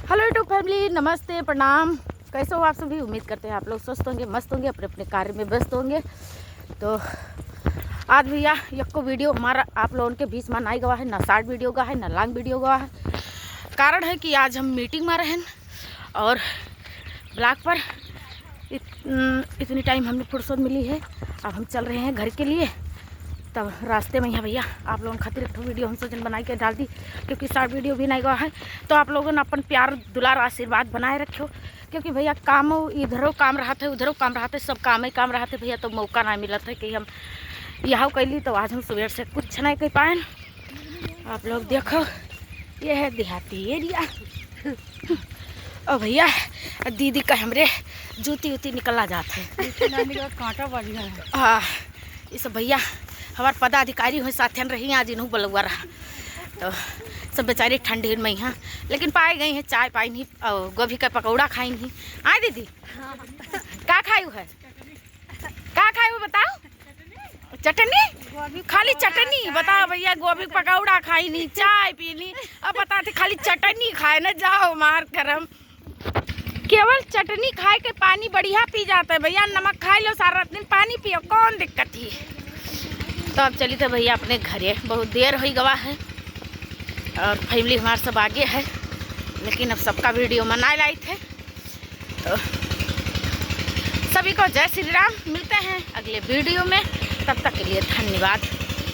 Hello YouTube family, नमस्ते, प्रणाम। कैसे हो आप सभी? उम्मीद करते हैं आप लोग स्वस्थ होंगे, मस्त होंगे, अपने अपने कार्य में व्यस्त होंगे। तो आज भैया यक्को वीडियो हमारा आप लोगों के बीच में नहीं गवा है, ना शॉर्ट वीडियो का है, ना लॉन्ग वीडियो का है। कारण है कि आज हम मीटिंग में रहें और ब्लॉक पर इतनी टाइम हमें फुर्सत मिली है। अब हम चल रहे हैं घर के लिए। तब रास्ते में यहाँ भैया आप लोगों खातिर एक वीडियो हम सोचन बना के डाल दी, क्योंकि शॉर्ट वीडियो भी नहीं गया है। तो आप लोगों ने अपन प्यार दुलार आशीर्वाद बनाए रखो, क्योंकि भैया काम इधरों काम रहते उधरों काम रहते, सब काम ही काम रहते भैया। तो मौका ना मिलत है कि हम यहाँ कैली। तो आज हम सुबह से कुछ नहीं कर पाए। आप लोग देखो, ये है देहाती एरिया। और भैया दीदी का हमरे जूती उती निकला जाता है, कांटा बढ़िया है। हाँ, ये सब भैया हमारे पदाधिकारी हुए साथियन रही आज इन्हू बलुआ रहा। तो सब बेचारे ठंडे में यहाँ लेकिन पाए गई हैं, चाय पाई नहीं और गोभी का पकौड़ा खाई नहीं। आए दीदी, क्या खायू है? क्या खायू बताओ? चटनी, खाली चटनी? बताओ भैया, गोभी पकौड़ा खाई नहीं, चाय पी नहीं, अब बताते खाली चटनी खाए न जाओ मार करम। केवल चटनी खाए के पानी बढ़िया पी जाता है भैया। नमक खाए लो सारा दिन, पानी पियो, कौन दिक्कत ही। तो अब चली थे भैया अपने घरे, बहुत देर हो गवा है और फैमिली हमारे सब आगे है, लेकिन अब सबका वीडियो मना लाई थे। तो सभी को जय श्री राम। मिलते हैं अगले वीडियो में, तब तक के लिए धन्यवाद।